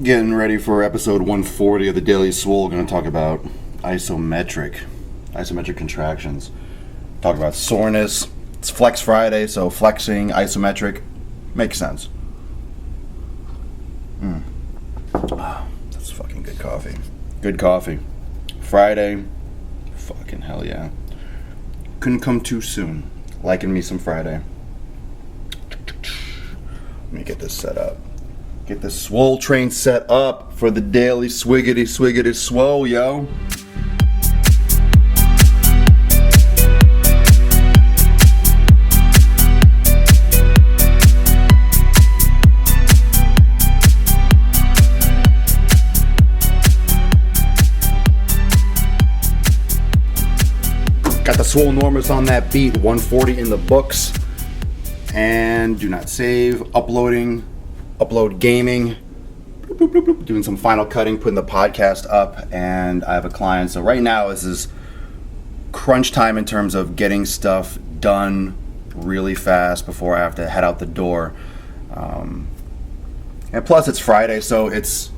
Getting ready for episode 140 of the Daily Swole. Going to talk about isometric contractions. Talk about soreness. It's Flex Friday, so flexing, isometric, makes sense. Oh, that's fucking good coffee. Good coffee. Friday, fucking hell yeah. Couldn't come too soon. Liking me some Friday. Let me get this set up. Get the Swole train set up for the daily swiggity swole, yo. Got the Swolenormous on that beat, 140 in the books. And do not save, upload gaming, doing some final cutting, putting the podcast up, and I have a client. So right now this is crunch time in terms of getting stuff done really fast before I have to head out the door. And plus it's Friday, so this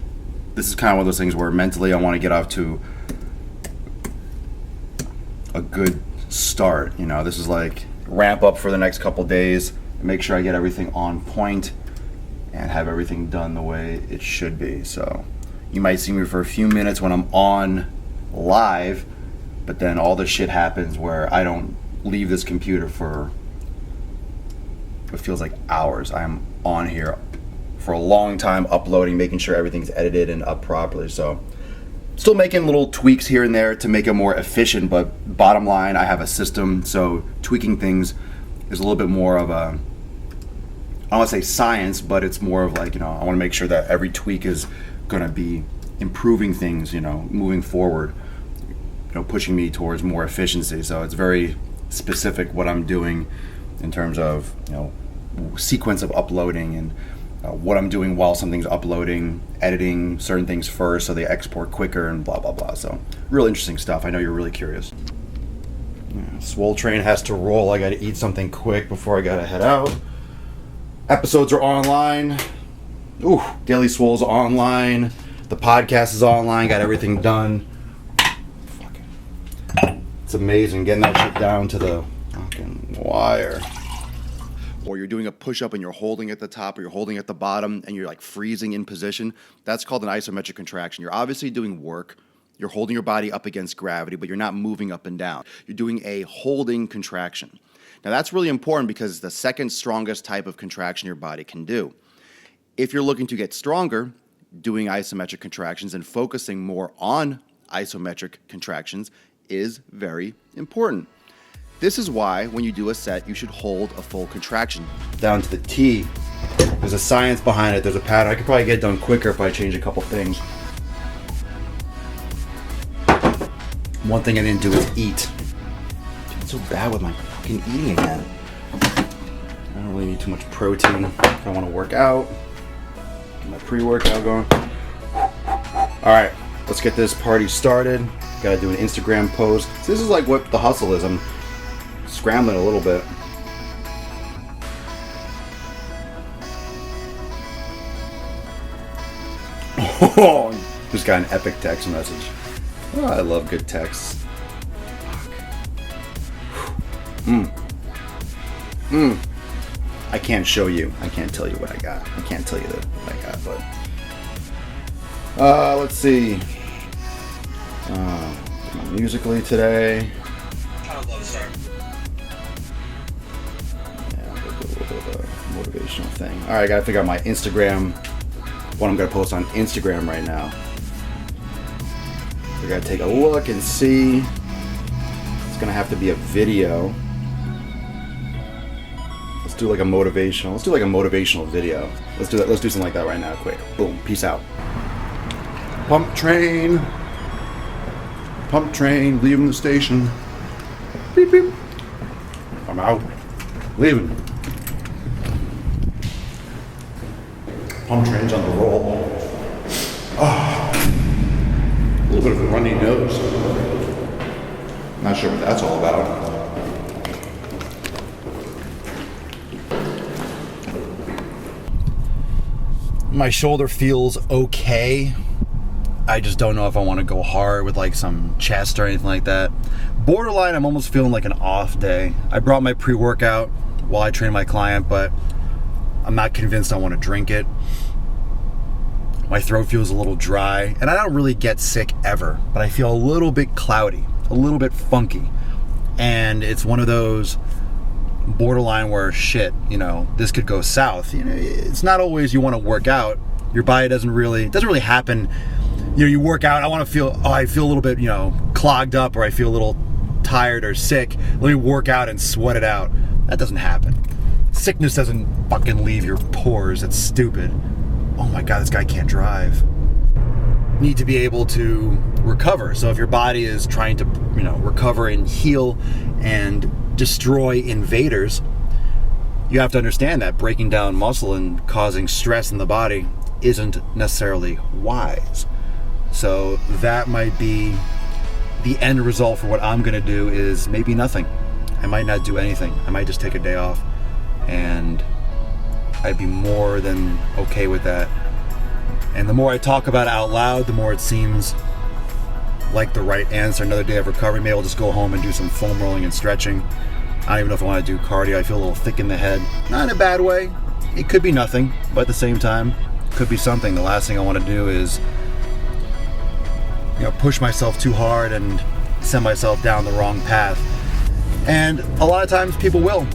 is kind of one of those things where mentally I want to get off to a good start. You know, this is like ramp up for the next couple days, make sure I get everything on point and have everything done the way it should be. So you might see me for a few minutes when I'm on live, but then all the shit happens where I don't leave this computer for what feels like hours. I am on here for a long time uploading, making sure everything's edited and up properly. So still making little tweaks here and there to make it more efficient, but bottom line, I have a system, so tweaking things is a little bit more of a, I don't want to say science, but it's more of like, I want to make sure that every tweak is going to be improving things, moving forward, pushing me towards more efficiency. So it's very specific what I'm doing in terms of, sequence of uploading and what I'm doing while something's uploading, editing certain things first so they export quicker and blah, blah, blah. So real interesting stuff. I know you're really curious. Swole train has to roll. I got to eat something quick before I got to head out. Episodes are online. Ooh, Daily Swole's online. The podcast is online. Got everything done. It's amazing getting that shit down to the fucking wire. Or you're doing a push-up and you're holding at the top or you're holding at the bottom and you're like freezing in position. That's called an isometric contraction. You're obviously doing work. You're holding your body up against gravity, but you're not moving up and down. You're doing a holding contraction. Now that's really important because it's the second strongest type of contraction your body can do. If you're looking to get stronger, doing isometric contractions and focusing more on isometric contractions is very important. This is why when you do a set, you should hold a full contraction. Down to the T. There's a science behind it. There's a pattern. I could probably get it done quicker if I change a couple things. One thing I didn't do is eat. It's so bad with my fucking eating again. I don't really need too much protein if I want to work out. Get my pre-workout going. Alright, let's get this party started. Gotta do an Instagram post. So this is like what the hustle is. I'm scrambling a little bit. Oh, just got an epic text message. Oh, I love good texts. I can't show you. I can't tell you what I got. I can't tell you what I got, but let's see. Musically today. I love sir. Yeah, we'll do a little bit of a motivational thing. All right, I gotta figure out my Instagram. What I'm gonna post on Instagram right now. We gotta take a look and see. It's gonna have to be a video. Let's do like a motivational video. Let's do that. Let's do something like that right now, quick. Boom. Peace out. Pump train, leaving the station. Beep beep. I'm out. Leaving. Pump train's on the roll. Oh, a little bit of a runny nose. Not sure what that's all about. My shoulder feels okay. I just don't know if I want to go hard with like some chest or anything like that. Borderline, I'm almost feeling like an off day. I brought my pre-workout while I train my client, but I'm not convinced I want to drink it. My throat feels a little dry, and I don't really get sick ever, but I feel a little bit cloudy, a little bit funky. And it's one of those borderline where shit, this could go south. It's not always you want to work out. Your body doesn't really happen. You work out, I feel a little bit, clogged up, or I feel a little tired or sick. Let me work out and sweat it out. That doesn't happen. Sickness doesn't fucking leave your pores. It's stupid. Oh my God, this guy can't drive. Need to be able to recover. So if your body is trying to, recover and heal and destroy invaders, you have to understand that breaking down muscle and causing stress in the body isn't necessarily wise. So that might be the end result for what I'm going to do is maybe nothing. I might not do anything. I might just take a day off, and I'd be more than okay with that. And the more I talk about it out loud, the more it seems like the right answer. Another day of recovery. Maybe I'll just go home and do some foam rolling and stretching. I don't even know if I want to do cardio. I feel a little thick in the head. Not in a bad way. It could be nothing, but at the same time, it could be something. The last thing I want to do is push myself too hard and send myself down the wrong path. And a lot of times people will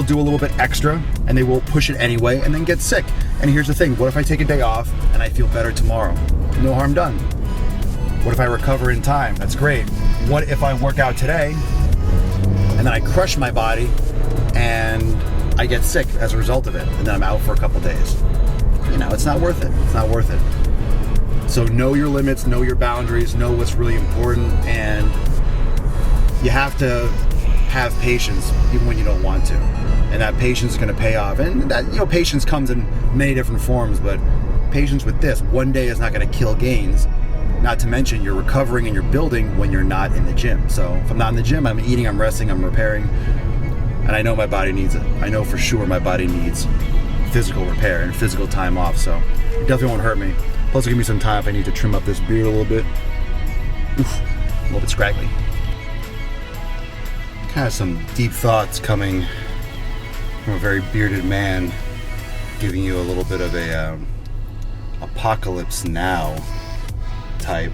do a little bit extra, and they will push it anyway and then get sick. And here's the thing, what if I take a day off and I feel better tomorrow? No harm done. What if I recover in time? That's great. What if I work out today and then I crush my body and I get sick as a result of it, and then I'm out for a couple days? It's not worth it. It's not worth it. So know your limits, know your boundaries, know what's really important, and you have to have patience even when you don't want to. And that patience is going to pay off. And that, patience comes in many different forms, but patience with this, one day is not going to kill gains. Not to mention you're recovering and you're building when you're not in the gym. So if I'm not in the gym, I'm eating, I'm resting, I'm repairing, and I know my body needs it. I know for sure my body needs physical repair and physical time off, so it definitely won't hurt me. Plus it'll give me some time if I need to trim up this beard a little bit. Oof, a little bit scraggly. Kind of some deep thoughts coming from a very bearded man, giving you a little bit of a apocalypse now type.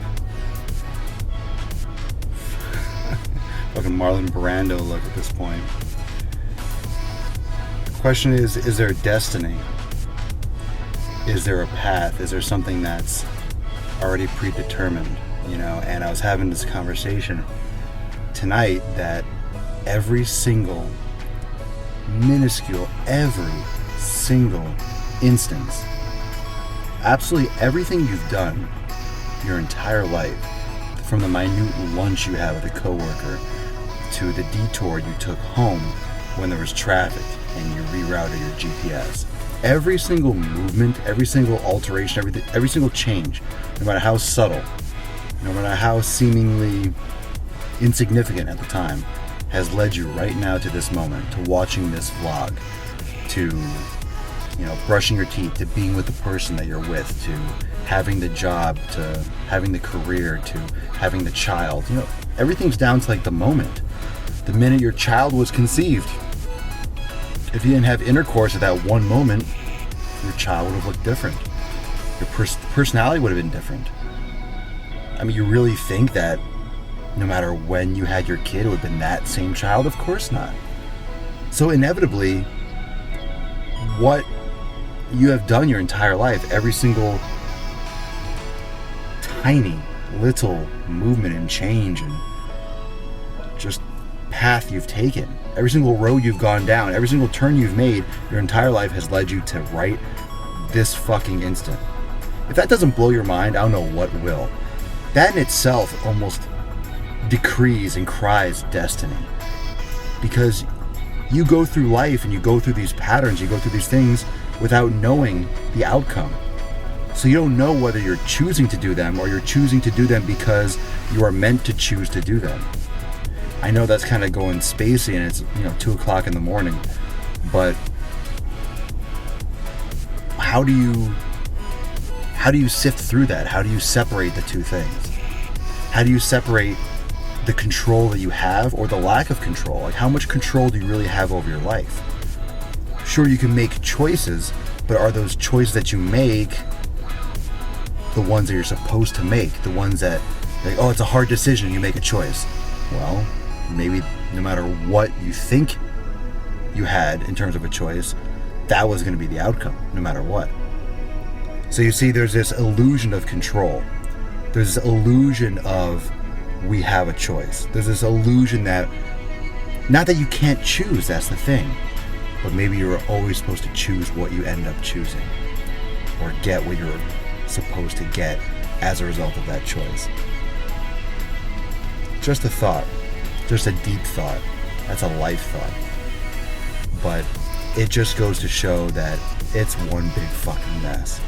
Fucking Marlon Brando look at this point. The question is there a destiny? Is there a path? Is there something that's already predetermined? And I was having this conversation tonight that every single minuscule, every single instance, absolutely everything you've done your entire life, from the minute lunch you had with a coworker to the detour you took home when there was traffic and you rerouted your GPS, every single movement, every single alteration, every single change, no matter how subtle, no matter how seemingly insignificant at the time, has led you right now to this moment, to watching this vlog, to brushing your teeth, to being with the person that you're with, to having the job, to having the career, to having the child. Everything's down to like the moment. The minute your child was conceived. If you didn't have intercourse at that one moment, your child would have looked different. Your personality would have been different. I mean, you really think that no matter when you had your kid, it would have been that same child? Of course not. So inevitably, what you have done your entire life, every single tiny little movement and change and just path you've taken, every single road you've gone down, every single turn you've made, your entire life has led you to right this fucking instant. If that doesn't blow your mind, I don't know what will. That in itself almost decrees and cries destiny, because you go through life and you go through these patterns, you go through these things without knowing the outcome. So you don't know whether you're choosing to do them or you're choosing to do them because you are meant to choose to do them. I know that's kind of going spacey and it's 2 o'clock in the morning, but how do you sift through that? How do you separate the two things? How do you separate the control that you have or the lack of control? Like, how much control do you really have over your life? Sure, you can make choices, but are those choices that you make the ones that you're supposed to make? The ones that, like, oh, it's a hard decision, you make a choice. Well, maybe no matter what you think you had in terms of a choice, that was going to be the outcome, no matter what. So you see, there's this illusion of control. There's this illusion of we have a choice. There's this illusion that, not that you can't choose, that's the thing, but maybe you're always supposed to choose what you end up choosing, or get what you're supposed to get as a result of that choice. Just a thought, just a deep thought. That's a life thought. But it just goes to show that it's one big fucking mess.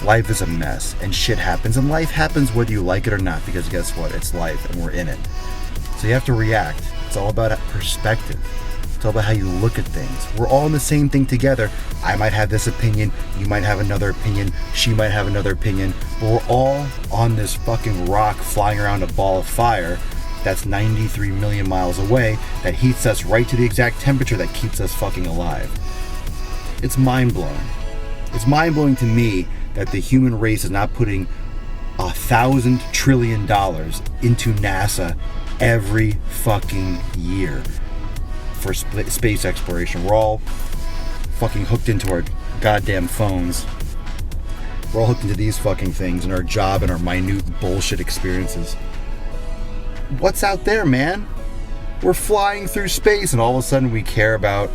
Life is a mess, and shit happens, and life happens whether you like it or not, because guess what? It's life, and we're in it. So you have to react. It's all about perspective. It's all about how you look at things. We're all in the same thing together. I might have this opinion, you might have another opinion, she might have another opinion, but we're all on this fucking rock flying around a ball of fire that's 93 million miles away, that heats us right to the exact temperature that keeps us fucking alive. It's mind-blowing. It's mind-blowing to me that the human race is not putting $1,000 trillion into NASA every fucking year for space exploration. We're all fucking hooked into our goddamn phones. We're all hooked into these fucking things and our job and our minute bullshit experiences. What's out there, man? We're flying through space, and all of a sudden we care about,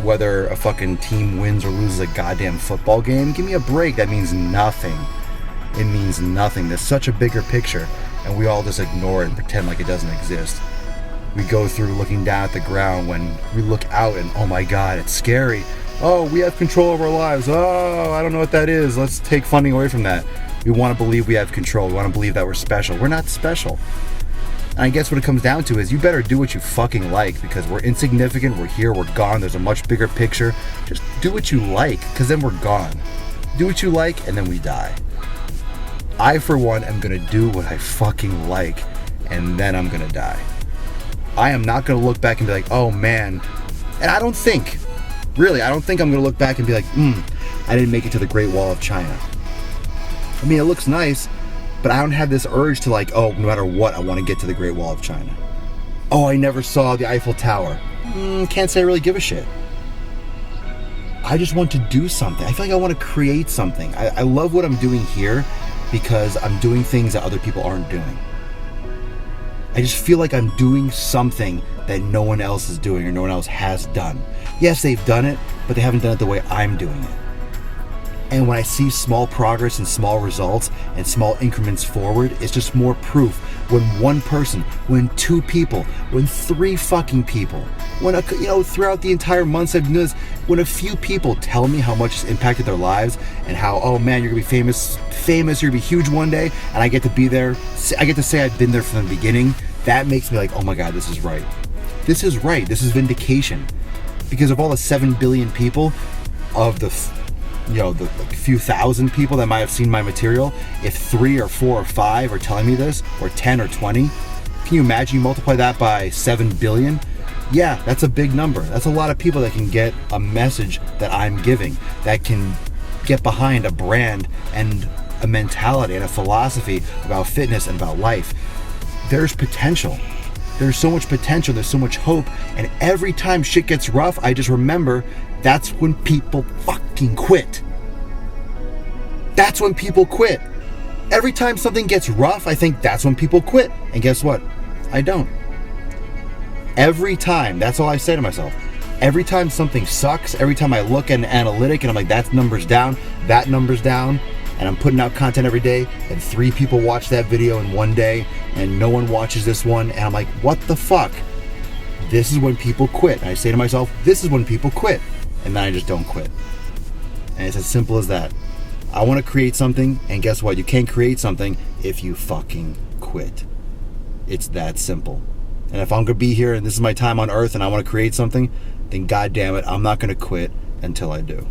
whether a fucking team wins or loses a goddamn football game. Give me a break. That means nothing. It means nothing. There's such a bigger picture, and we all just ignore it and pretend like it doesn't exist. We go through looking down at the ground when we look out and, oh my God, it's scary. Oh, we have control over our lives. Oh, I don't know what that is. Let's take funding away from that. We want to believe we have control. We want to believe that we're special. We're not special. And I guess what it comes down to is you better do what you fucking like, because we're insignificant, we're here, we're gone, there's a much bigger picture. Just do what you like, because then we're gone. Do what you like, and then we die. I, for one, am going to do what I fucking like, and then I'm going to die. I am not going to look back and be like, oh man. And I don't think I'm going to look back and be like, I didn't make it to the Great Wall of China. I mean, it looks nice, but I don't have this urge to like, oh, no matter what, I want to get to the Great Wall of China. Oh, I never saw the Eiffel Tower. Can't say I really give a shit. I just want to do something. I feel like I want to create something. I love what I'm doing here because I'm doing things that other people aren't doing. I just feel like I'm doing something that no one else is doing or no one else has done. Yes, they've done it, but they haven't done it the way I'm doing it. And when I see small progress and small results and small increments forward, it's just more proof. When one person, when two people, when three fucking people, when throughout the entire months I've been doing this, when a few people tell me how much it's impacted their lives and how, oh man, you're gonna be famous, you're gonna be huge one day, and I get to be there, I get to say I've been there from the beginning, that makes me like, oh my God, this is right. This is right, this is vindication. Because of all the 7 billion people, of the few thousand people that might have seen my material, if 3 or 4 or 5 are telling me this, or 10 or 20, can you imagine you multiply that by 7 billion? Yeah, that's a big number. That's a lot of people that can get a message that I'm giving, that can get behind a brand and a mentality and a philosophy about fitness and about life. There's potential. There's so much potential, there's so much hope, and every time shit gets rough, I just remember that's when people fucking quit. That's when people quit. Every time something gets rough, I think that's when people quit. And guess what? I don't. Every time, that's all I say to myself. Every time something sucks, every time I look at an analytic and I'm like, that number's down, and I'm putting out content every day, and 3 people watch that video in one day, and no one watches this one, and I'm like, what the fuck? This is when people quit. And I say to myself, this is when people quit. And then I just don't quit. And it's as simple as that. I want to create something, and guess what? You can't create something if you fucking quit. It's that simple. And if I'm going to be here and this is my time on earth and I want to create something, then God damn it, I'm not going to quit until I do.